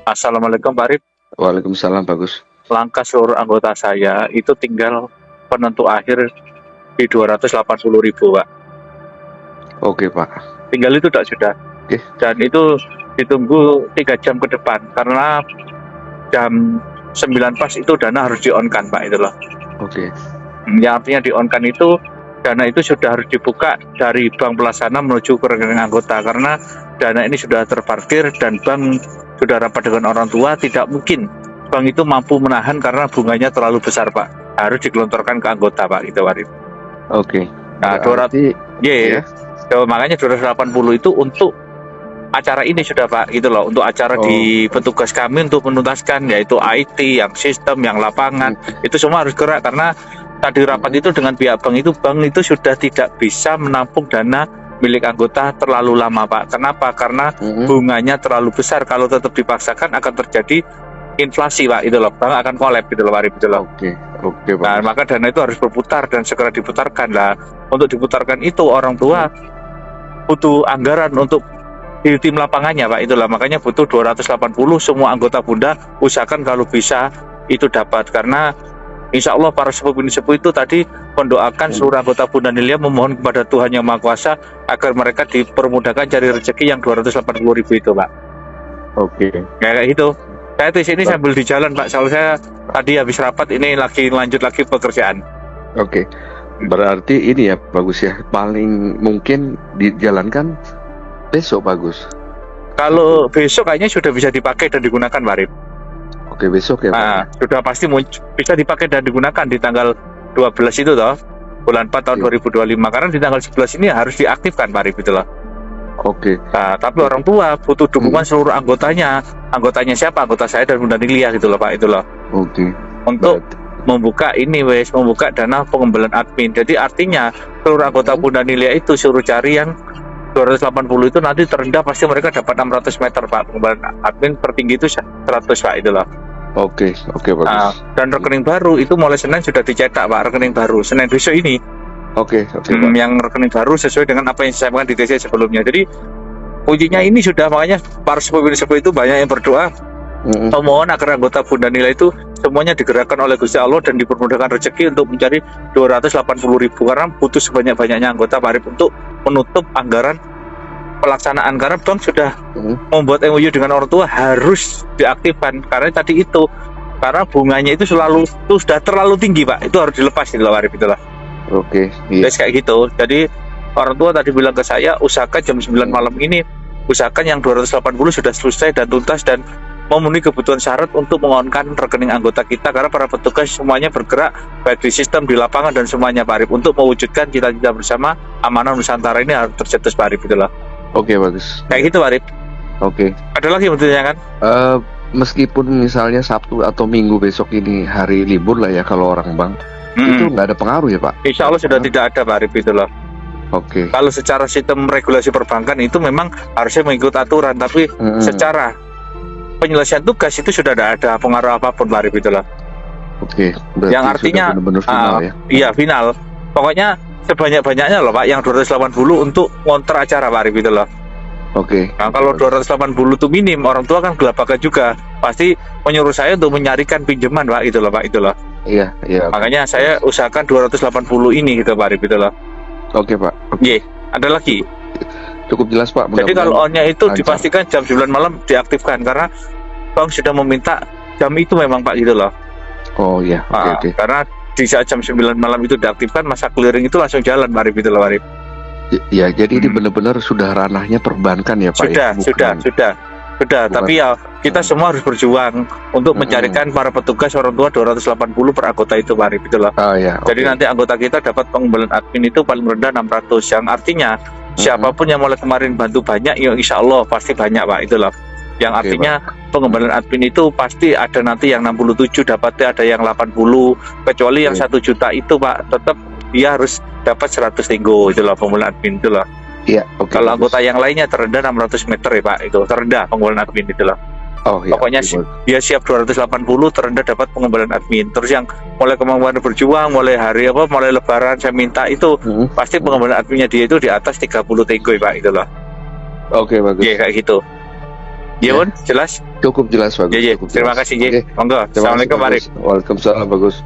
Assalamualaikum Pak Arif. Waalaikumsalam, bagus. Langkah seluruh anggota saya itu tinggal penentu akhir di 280.000 Pak. Oke, Pak. Tinggal itu tak sudah. Oke. Dan itu ditunggu 3 jam ke depan karena jam 9 pas itu dana harus di-on-kan Pak itu loh. Oke. Yang artinya di-on-kan itu dana itu sudah harus dibuka dari bank pelaksana menuju ke rekening anggota karena dana ini sudah terparkir dan bank sudah rapat dengan orang tua, tidak mungkin bank itu mampu menahan karena bunganya terlalu besar Pak, harus digelontorkan ke anggota Pak gitu Pak. Oke. Nah, 200 ya. Makanya 280 itu untuk acara ini sudah Pak gitu loh, untuk acara di petugas kami untuk menuntaskan yaitu IT, yang sistem, yang lapangan itu semua harus gerak karena tadi rapat itu dengan pihak bank itu sudah tidak bisa menampung dana milik anggota terlalu lama Pak. Kenapa? Karena bunganya terlalu besar, kalau tetap dipaksakan akan terjadi inflasi Pak itu loh, bank akan kolab gitu loh Pak Arif, gitu loh. Oke, Pak. Nah, maka dana itu harus berputar dan segera diputarkan lah. Untuk diputarkan itu orang tua butuh anggaran untuk di tim lapangannya Pak itulah, makanya butuh 280. Semua anggota Bunda usahakan kalau bisa itu dapat, karena insya Allah para sepuh itu tadi mendoakan seluruh anggota Bunda Nilia, memohon kepada Tuhan Yang Maha Kuasa agar mereka dipermudahkan cari rezeki yang 280.000 itu Pak. Oke. Kayak gitu. Saya di sini sambil di jalan Pak, soalnya saya tadi habis rapat ini lagi lanjut lagi pekerjaan. Oke. Berarti ini ya bagus ya, paling mungkin dijalankan besok bagus. Kalau besok kayaknya sudah bisa dipakai dan digunakan Pak Arif. Oke, besok ya Pak. Nah, sudah pasti bisa dipakai dan digunakan di tanggal 12 itu toh, bulan 4 tahun 2025, karena di tanggal 11 ini harus diaktifkan Pak Arif itu loh. Oke. Nah, tapi orang tua butuh dukungan seluruh anggotanya. Anggotanya siapa? Anggota saya dan Bunda Nilia gitu loh Pak itu loh. Oke. Untuk membuka dana pengembangan admin. Jadi artinya seluruh anggota Bunda Nilia itu suruh cari yang 280 itu, nanti terendah pasti mereka dapat 600 meter Pak. Pengembangan admin tertinggi itu 100 Pak itu loh. Oke, bagus. Nah, dan rekening baru itu mulai Senin sudah dicetak Pak, rekening baru Senin besok ini. Oke, Pak. Yang rekening baru sesuai dengan apa yang saya sampaikan di TC sebelumnya. Jadi kuncinya ini sudah, makanya para sepuh itu banyak yang berdoa memohon agar anggota Bunda Nilia itu semuanya digerakkan oleh Gusti Allah dan dipermudahkan rezeki untuk mencari 280.000, karena butuh sebanyak-banyaknya anggota Pak Arif untuk menutup anggaran pelaksanaan, karena bank sudah membuat MOU dengan orang tua harus diaktifkan karena tadi itu, karena bunganya itu sudah terlalu tinggi Pak, itu harus dilepas gitu Pak Arif itulah. Oke. Jadi kayak gitu. Jadi orang tua tadi bilang ke saya, usahakan jam 9 malam ini usahakan yang 280 sudah selesai dan tuntas dan memenuhi kebutuhan syarat untuk mengonkan rekening anggota kita, karena para petugas semuanya bergerak baik di sistem, di lapangan dan semuanya Pak Arif untuk mewujudkan cita-cita bersama amanah Nusantara ini harus tercetus Pak Arif itulah. Oke, bagus. Kayak gitu Pak Arif. Oke. Ada lagi yang bertanya kan? Meskipun misalnya Sabtu atau Minggu besok ini hari libur lah ya kalau orang bank, itu nggak ada pengaruh ya Pak? Insya Allah sudah tidak ada Pak Arif itu loh. Oke. Kalau secara sistem regulasi perbankan itu memang harusnya mengikut aturan, tapi secara penyelesaian tugas itu sudah tidak ada pengaruh apapun Pak Arif itu loh. Oke. Yang artinya benar-benar final ya? Iya final. Pokoknya sebanyak-banyaknya loh Pak, yang 280 untuk ngonter acara Pak Arif itu loh. Oke. Nah, kalau 280 itu minim, orang tua kan gelabakan juga, pasti menyuruh saya untuk menyarikan pinjaman Pak itu loh Pak itu loh. Iya. Makanya saya usahakan 280 ini gitu Pak Arif itu loh. Oke Pak. Iya. Ada lagi? Cukup jelas Pak. Jadi kalau on-nya itu dipastikan jam 9 malam diaktifkan, karena bank sudah meminta jam itu memang Pak gitu loh. Oh iya. Oke. Karena di saat jam 9 malam itu diaktifkan, masa clearing itu langsung jalan Pak Arif itu loh Pak Arif. Ya, jadi ini benar-benar sudah ranahnya perbankan ya Pak. Sudah. Tapi ya kita semua harus berjuang untuk mencarikan para petugas orang tua 280 per anggota itu Pak Arif itu loh. Jadi nanti anggota kita dapat pengembangan admin itu paling rendah 600, yang artinya siapapun yang mulai kemarin bantu banyak, ya insya Allah pasti banyak Pak itu loh. Yang artinya pengembangan admin itu pasti ada nanti yang 67 dapatnya, ada yang 80, kecuali yang 1 juta itu Pak tetap dia harus dapat 100 tinggo itu loh pengembangan admin itu loh. Iya. Kalau anggota yang lainnya terendah 600 meter ya Pak, itu terendah pengembangan admin itu loh. Pokoknya dia siap 280, terendah dapat pengembangan admin. Terus yang mulai kemampuan berjuang, mulai hari mulai lebaran saya minta itu pasti pengembangan adminnya dia itu di atas 30 tinggo ya Pak itu loh. Oke, bagus. Iya kayak gitu. Iya, jelas? Cukup jelas bagus. Ya, cukup terima jelas. kasih Ji. Oke. Monggo. Terima kasih, Assalamualaikum Arif. Bagus. Waalaikumsalam bagus.